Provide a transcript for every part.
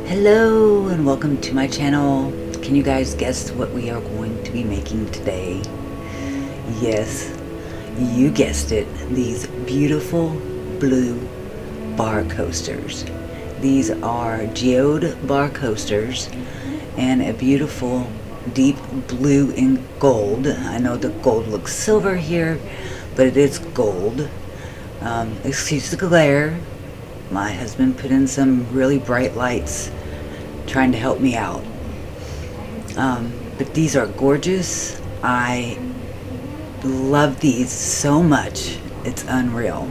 Hello and welcome to my channel. Can you guys guess what we are going to be making today? Yes, you guessed it. These beautiful blue bar coasters. These are Geode bar coasters and a beautiful deep blue and gold. I know the gold looks silver here, but it is gold. Excuse the glare. My husband put in some really bright lights trying to help me out. But these are gorgeous. I love these so much. It's unreal.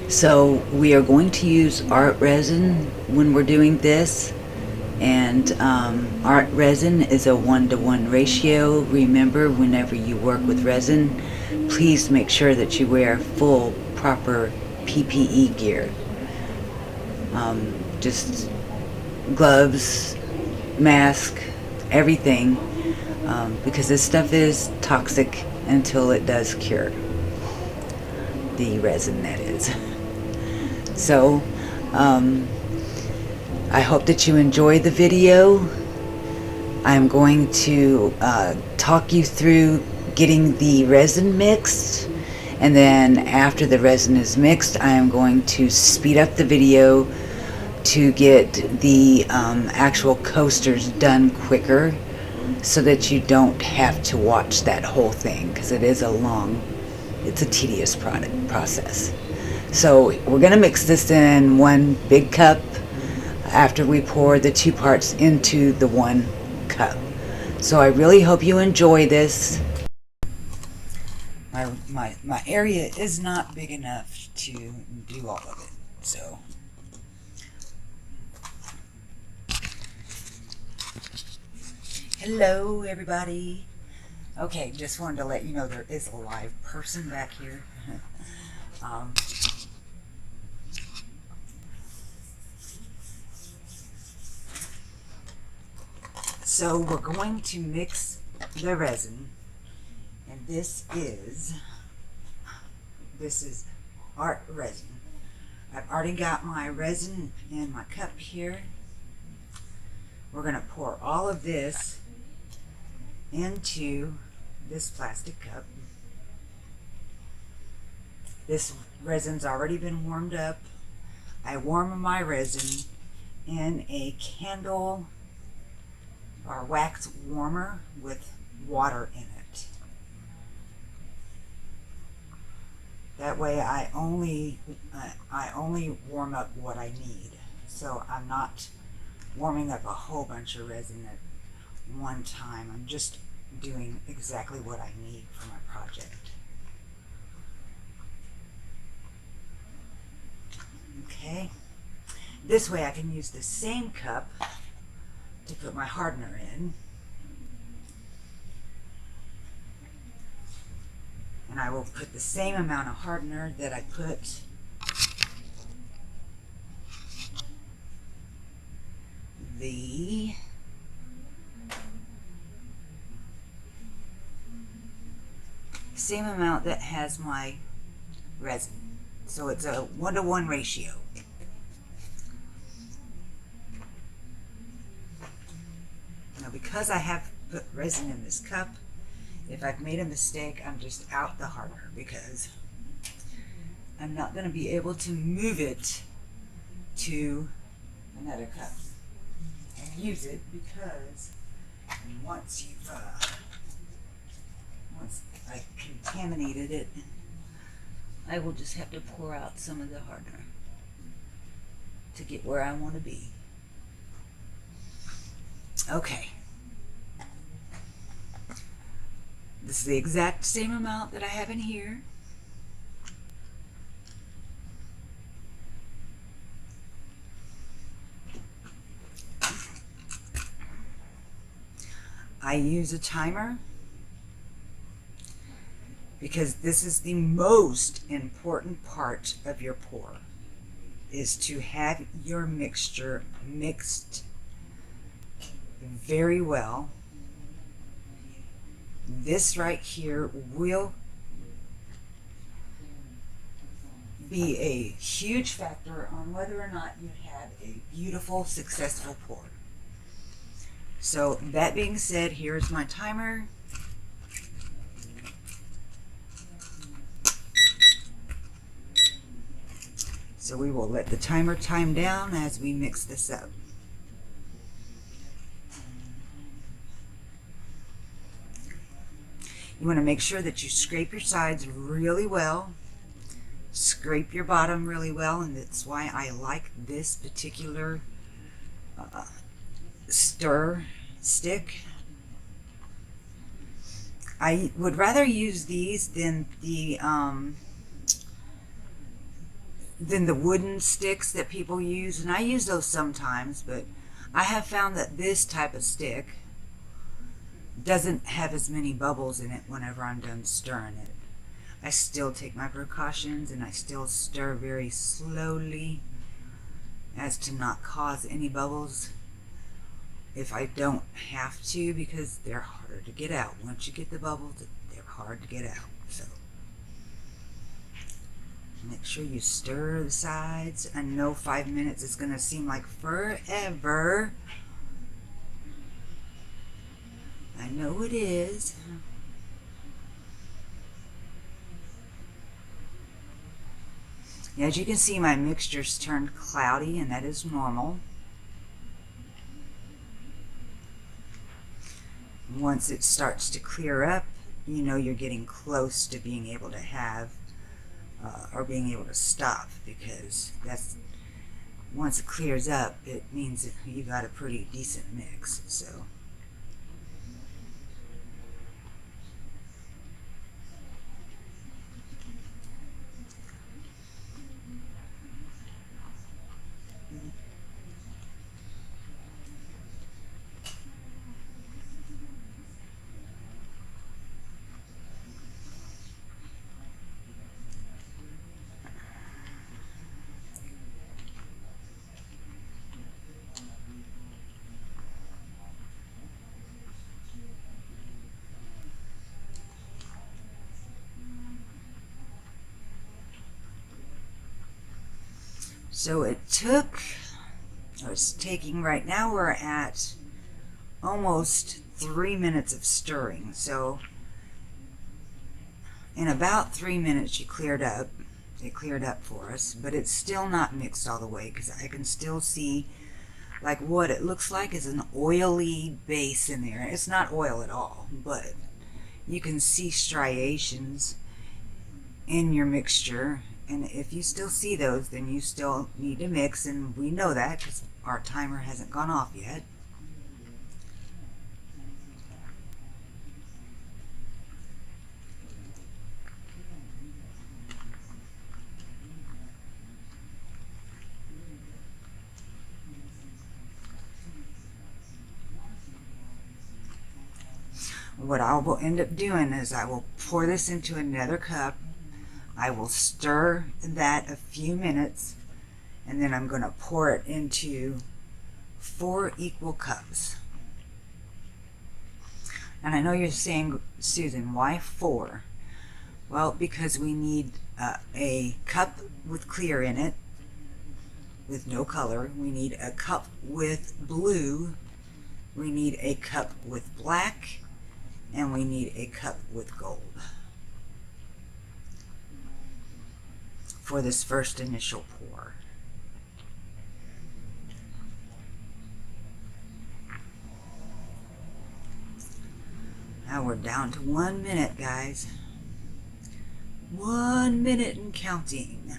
So we are going to use art resin when we're doing this. And art resin is a 1-to-1 ratio. Remember, whenever you work with resin, please make sure that you wear full, proper PPE gear. Just gloves, mask, everything, because this stuff is toxic until it does cure. The resin, that is. So, I hope that you enjoy the video. I'm going to talk you through getting the resin mixed, and then after the resin is mixed, I am going to speed up the video to get the actual coasters done quicker so that you don't have to watch that whole thing, because it is it's a tedious process. So we're going to mix this in one big cup after we pour the two parts into the one cup. So I really hope you enjoy this. My area is not big enough to do all of it, so hello everybody. Okay, just wanted to let you know there is a live person back here. So we're going to mix the resin, and this is art resin. I've already got my resin in my cup here. We're going to pour all of this into this plastic cup. This resin's already been warmed up. I warm my resin in a candle or wax warmer with water in it. That way I only warm up what I need. So I'm not warming up a whole bunch of resin at one time. I'm just doing exactly what I need for my project. Okay. This way I can use the same cup to put my hardener in. And I will put the same amount of hardener that I put the same amount that has my resin. So it's a 1-to-1 ratio. Now, because I have put resin in this cup, if I've made a mistake, I'm just out the hardener, because I'm not going to be able to move it to another cup and use it, because once I've contaminated it, I will just have to pour out some of the hardener to get where I want to be. Okay. This is the exact same amount that I have in here. I use a timer because this is the most important part of your pour, is to have your mixture mixed very well. This right here will be a huge factor on whether or not you had a beautiful, successful pour. So that being said, here's my timer. So we will let the timer time down as we mix this up. You want to make sure that you scrape your sides really well, scrape your bottom really well, and that's why I like this particular stir stick. I would rather use these than the wooden sticks that people use, and I use those sometimes, but I have found that this type of stick doesn't have as many bubbles in it whenever I'm done stirring it. I still take my precautions and I still stir very slowly as to not cause any bubbles if I don't have to, because they're harder to get out. Once you get the bubbles, they're hard to get out. So make sure you stir the sides. I know 5 minutes is going to seem like forever. I know it is. As you can see, my mixture's turned cloudy, and that is normal. Once it starts to clear up, you know you're getting close to being able to have or being able to stop, because that's, once it clears up, it means that you got a pretty decent mix. So it took, or it's taking, right now we're at almost 3 minutes of stirring. So in about 3 minutes it cleared up for us, but it's still not mixed all the way, because I can still see like what it looks like is an oily base in there. It's not oil at all, but you can see striations in your mixture, and if you still see those, then you still need to mix, and we know that because our timer hasn't gone off yet. What I will end up doing is I will pour this into another cup. I will stir that a few minutes, and then I'm going to pour it into 4 equal cups. And I know you're saying, Susan, why 4? Well, because we need a cup with clear in it, with no color. We need a cup with blue. We need a cup with black. And we need a cup with gold for this first initial pour. Now we're down to 1 minute, guys. 1 minute and counting.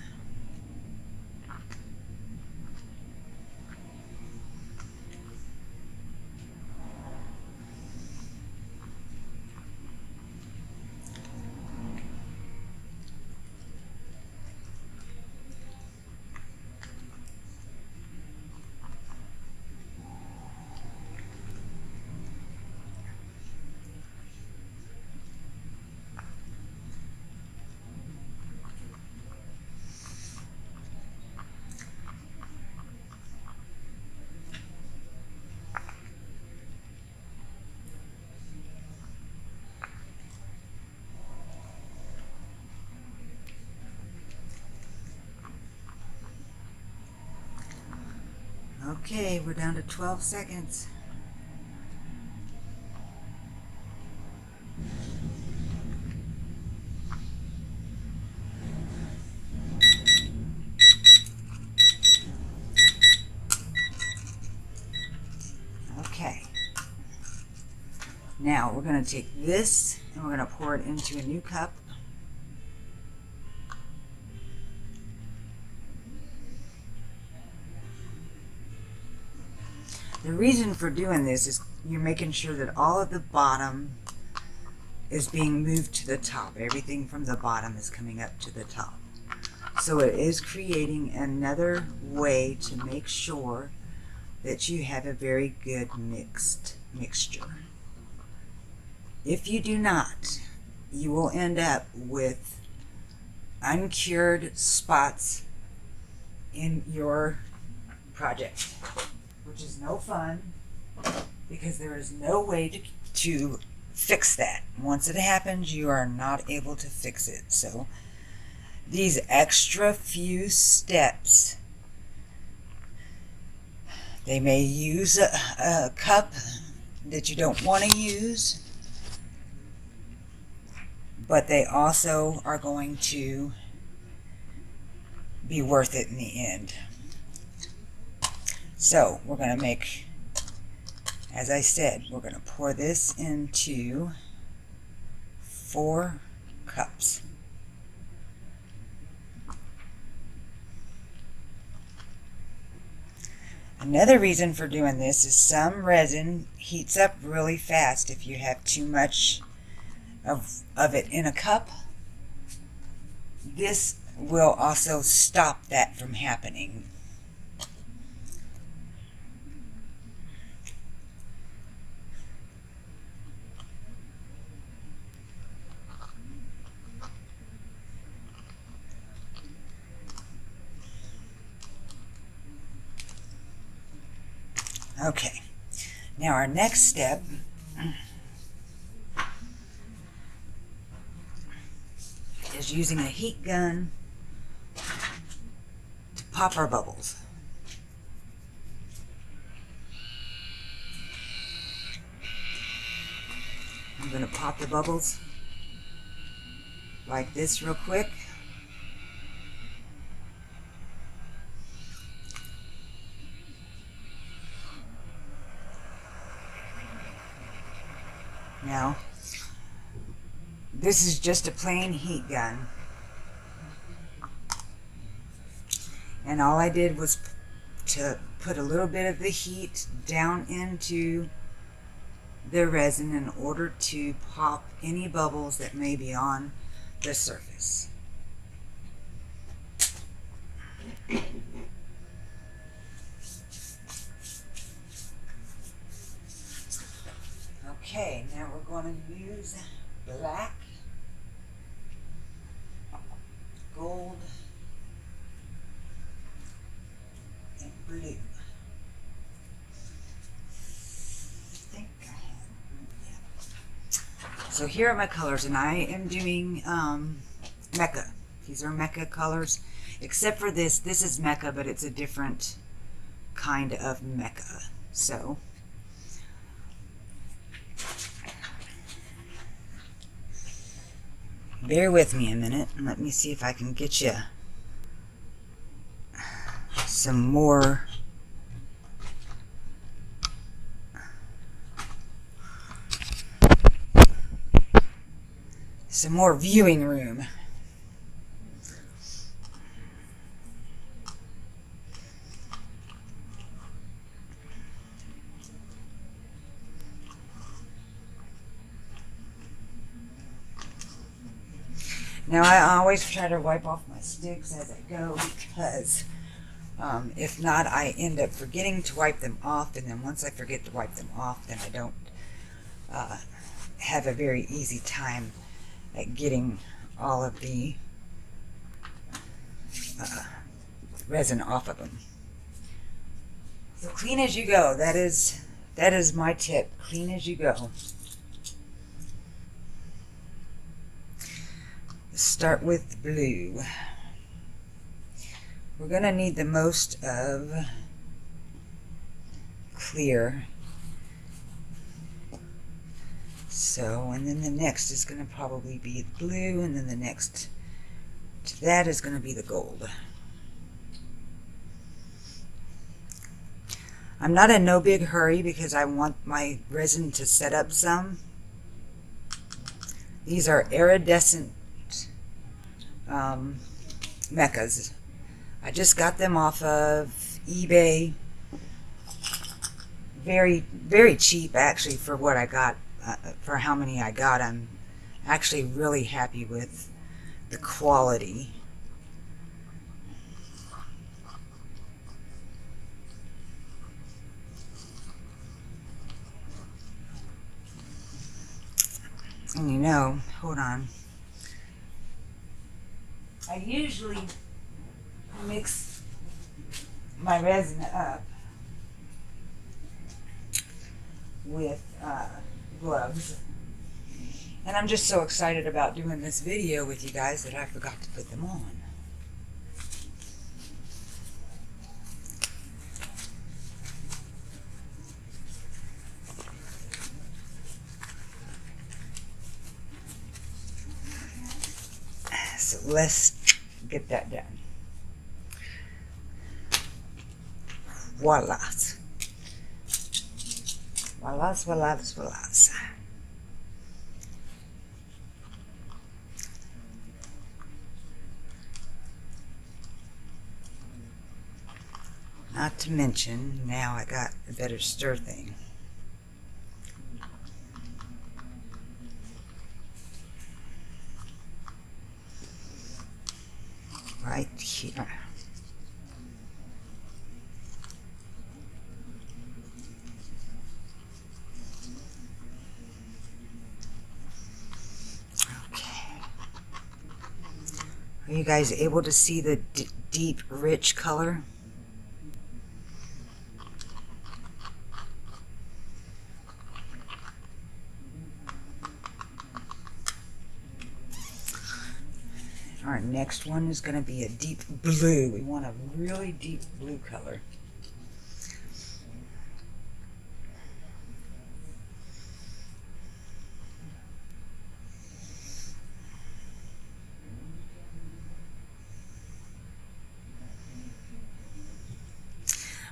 Okay, we're down to 12 seconds. Okay. Now we're going to take this and we're going to pour it into a new cup. The reason for doing this is you're making sure that all of the bottom is being moved to the top. Everything from the bottom is coming up to the top. So it is creating another way to make sure that you have a very good mixture. If you do not, you will end up with uncured spots in your project, which is no fun because there is no way to fix that. Once it happens, you are not able to fix it. So these extra few steps, they may use a cup that you don't want to use, but they also are going to be worth it in the end. So we're going to make, as I said, we're going to pour this into 4 cups. Another reason for doing this is some resin heats up really fast if you have too much of it in a cup. This will also stop that from happening. Okay, now our next step is using a heat gun to pop our bubbles. I'm going to pop the bubbles like this real quick. Now, this is just a plain heat gun. And all I did was to put a little bit of the heat down into the resin in order to pop any bubbles that may be on the surface. Okay, now we're going to use black, gold, and blue. I think I have, yeah. So here are my colors, and I am doing Mecca. These are Mecca colors, except for this. This is Mecca, but it's a different kind of Mecca. So bear with me a minute and let me see if I can get you some more viewing room. Now I always try to wipe off my sticks as I go because if not, I end up forgetting to wipe them off, and then once I forget to wipe them off, then I don't have a very easy time at getting all of the resin off of them. So clean as you go. That is my tip. Clean as you go. Start with blue. We're going to need the most of clear. So, and then the next is going to probably be blue, and then the next to that is going to be the gold. I'm not in no big hurry because I want my resin to set up some. These are iridescent mechas. I just got them off of eBay. Very, very cheap actually for what I got, for how many I got. I'm actually really happy with the quality. And you know, hold on. I usually mix my resin up with gloves. And I'm just so excited about doing this video with you guys that I forgot to put them on. So let's get that done. Voila. Voila, voila, voila. Not to mention, now I got a better stir thing. Right here. Okay. Are you guys able to see the deep, rich color? Our next one is going to be a deep blue. We want a really deep blue color.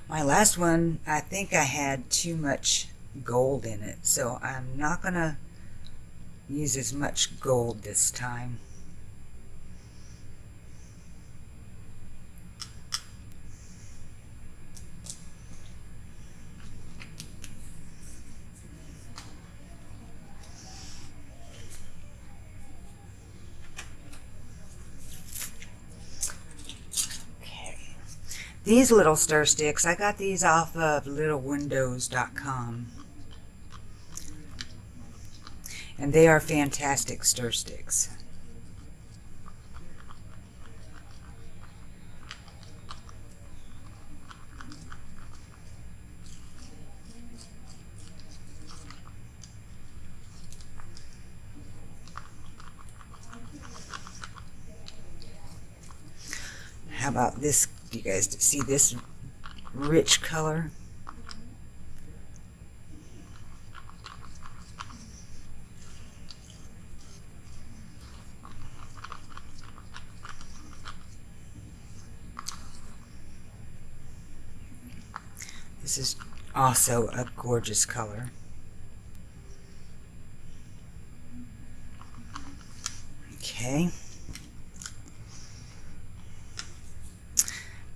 My last one, I think I had too much gold in it, so I'm not going to use as much gold this time. These little stir sticks, I got these off of littlewindows.com. And they are fantastic stir sticks. How about this? You guys see this rich color? This is also a gorgeous color. Okay.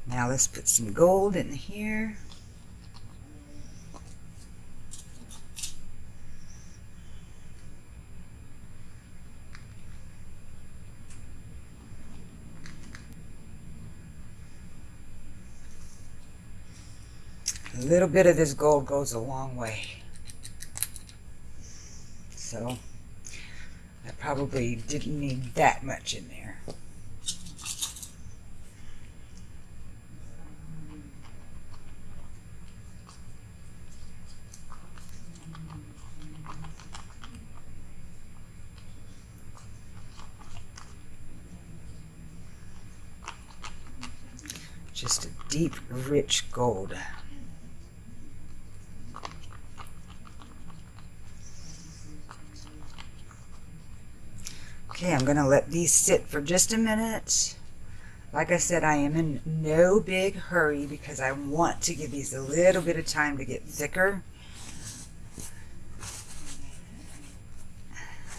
Now let's put some gold in here. A little bit of this gold goes a long way. So I probably didn't need that much in there. Just a deep, rich gold. Okay, I'm going to let these sit for just a minute. Like I said, I am in no big hurry because I want to give these a little bit of time to get thicker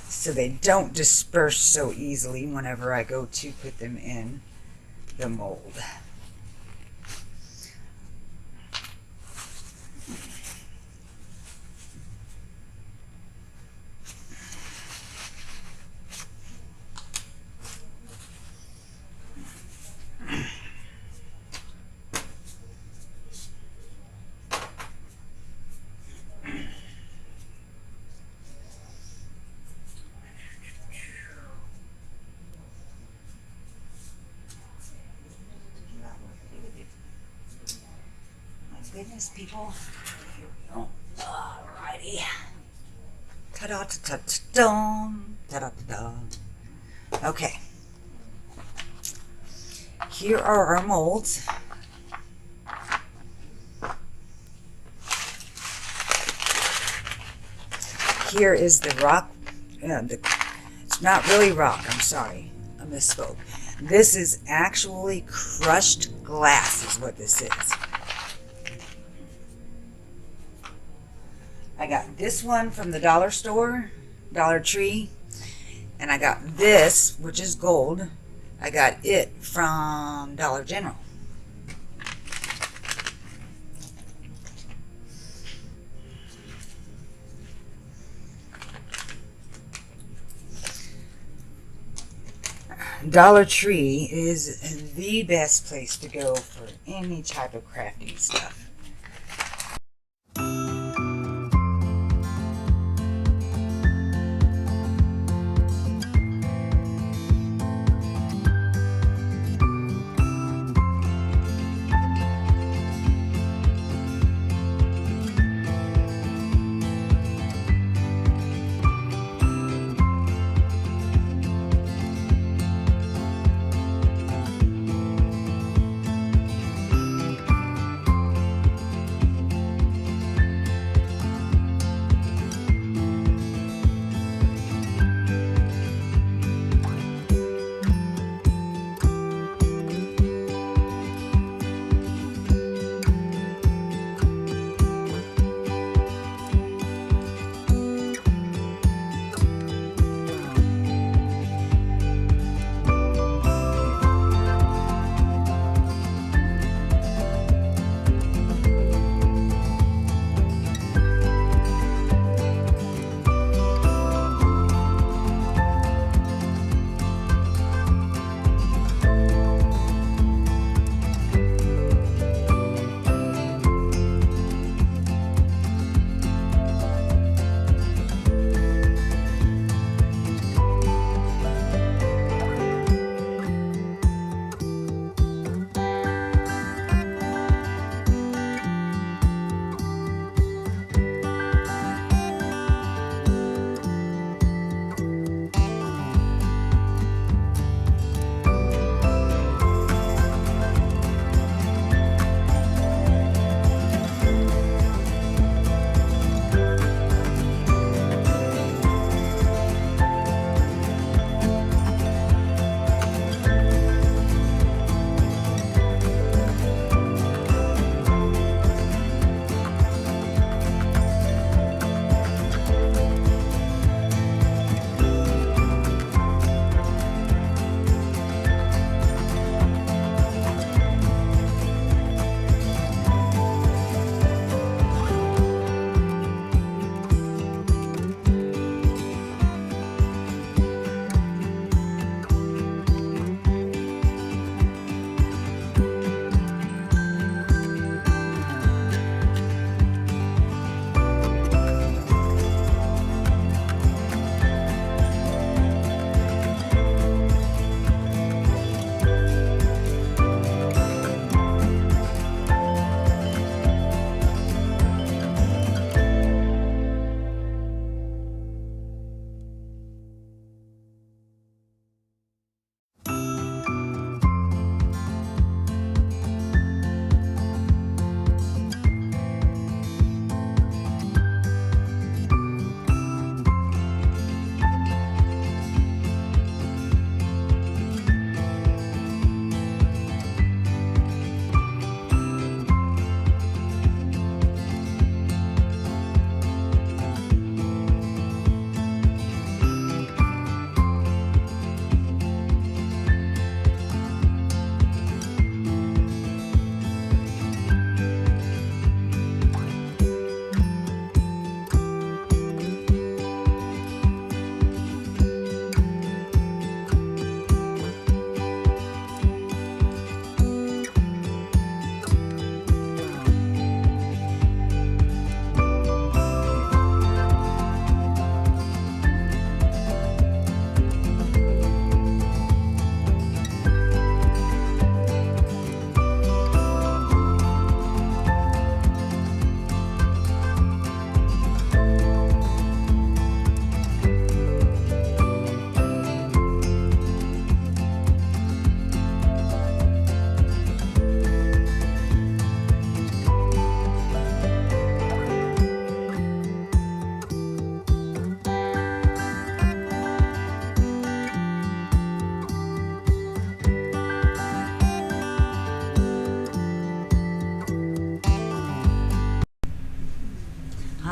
so they don't disperse so easily whenever I go to put them in the mold. Goodness, people. Here we go. Alrighty. Ta-da-ta-ta-ta-dum. Ta-da-ta-da. Okay. Here are our molds. Here is the rock. It's not really rock. I'm sorry. I misspoke. This is actually crushed glass is what this is. I got this one from the dollar store, Dollar Tree, and I got this, which is gold. I got it from Dollar General. Dollar Tree is the best place to go for any type of crafting stuff.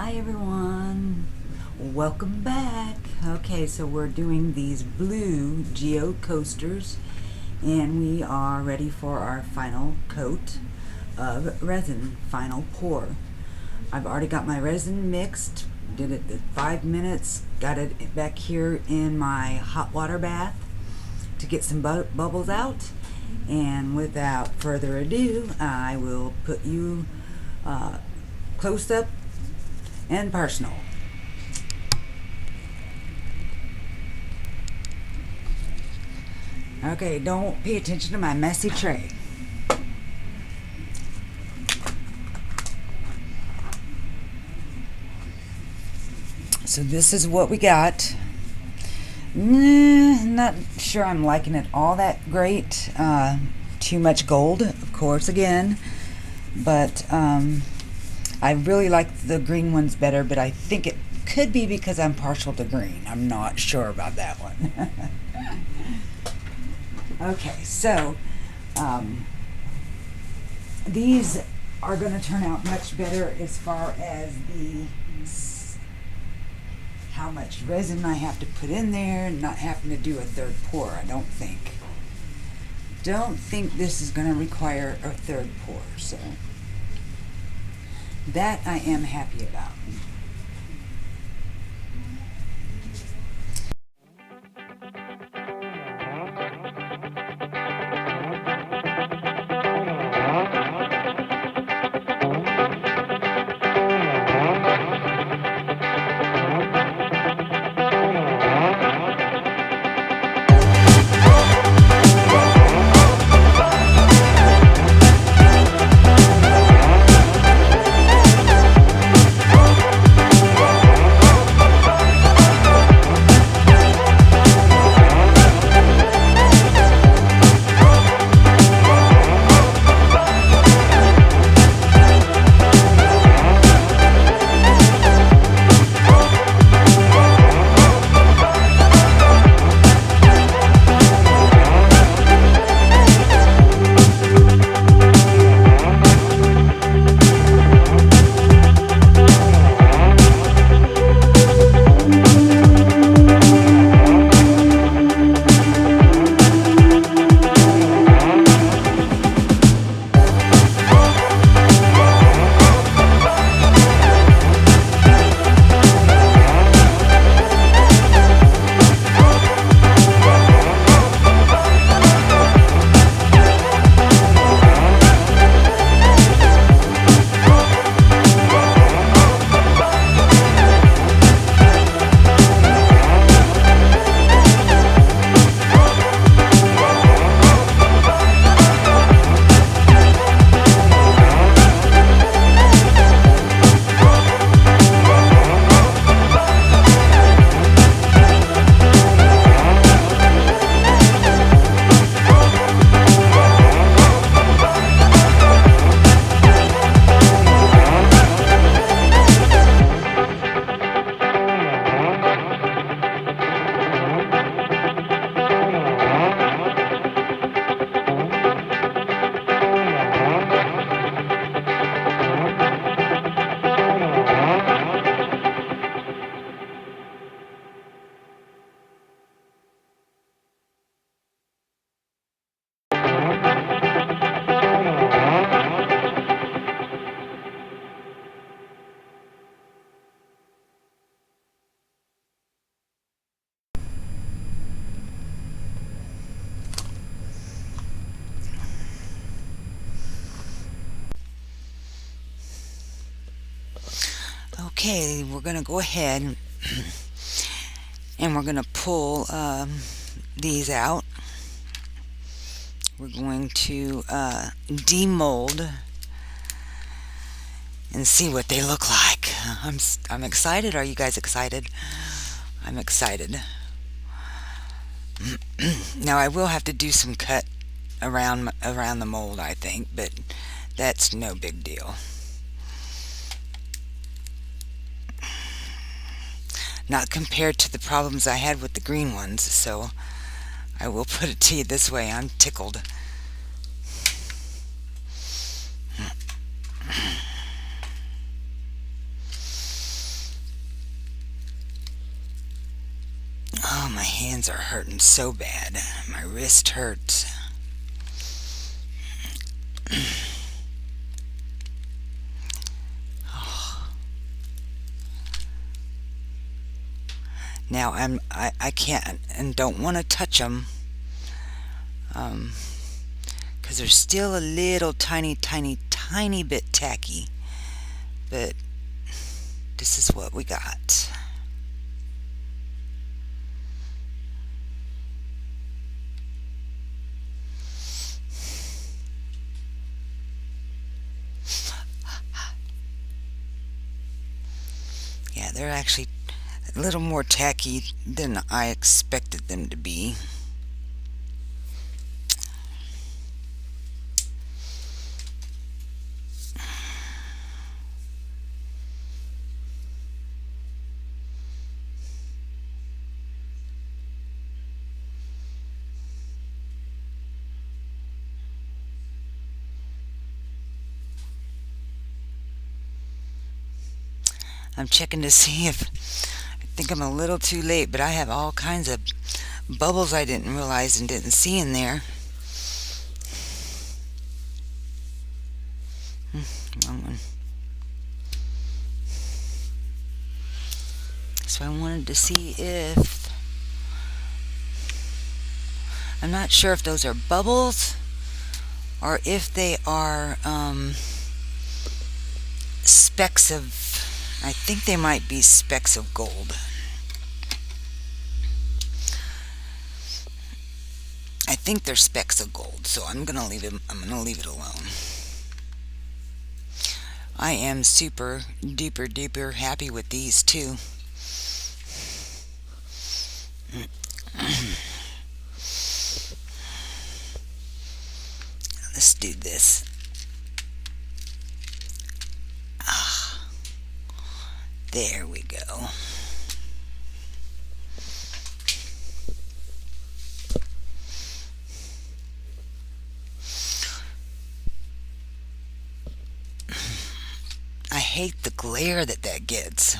Hi everyone, welcome back. Okay, so we're doing these blue Geode coasters and we are ready for our final coat of resin, final pour. I've already got my resin mixed, did it at 5 minutes, got it back here in my hot water bath to get some bubbles out, and without further ado I will put you close up and personal. Okay, don't pay attention to my messy tray. So this is what we got. Not sure I'm liking it all that great. Too much gold, of course, again. But I really like the green ones better, but I think it could be because I'm partial to green. I'm not sure about that one. Okay, so these are going to turn out much better as far as how much resin I have to put in there and not having to do a third pour. I don't think this is going to require a third pour, so that I am happy about. Okay, we're going to go ahead and we're going to pull these out. We're going to demold and see what they look like. I'm excited. Are you guys excited? I'm excited. Now I will have to do some cut around the mold, I think, but that's no big deal. Not compared to the problems I had with the green ones, so I will put it to you this way. I'm tickled. hands are hurting so bad. My wrist hurts. Now I can't and don't want to touch them, because they're still a little tiny bit tacky, but this is what we got. Yeah, they're actually a little more tacky than I expected them to be. I'm checking to see if, I think I'm a little too late, but I have all kinds of bubbles I didn't realize and didn't see in there. Wrong one. So I wanted to see if, I'm not sure if those are bubbles or if they are specks of, I think they might be specks of gold. I think they're specks of gold, so I'm gonna leave it alone. I am super duper happy with these too. Let's do this. There we go. I hate the glare that gets.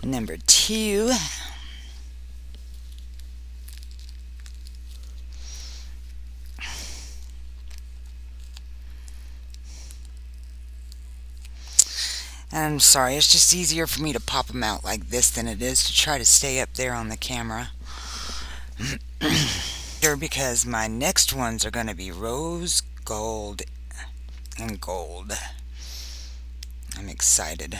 Number 2. I'm sorry, it's just easier for me to pop them out like this than it is to try to stay up there on the camera. Because my next ones are going to be rose gold and gold. I'm excited.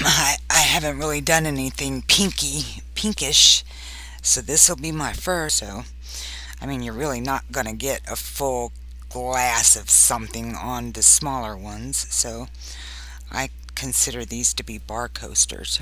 I haven't really done anything pinkish, so this will be my first. So, I mean, you're really not going to get a full glass of something on the smaller ones, so I consider these to be bar coasters.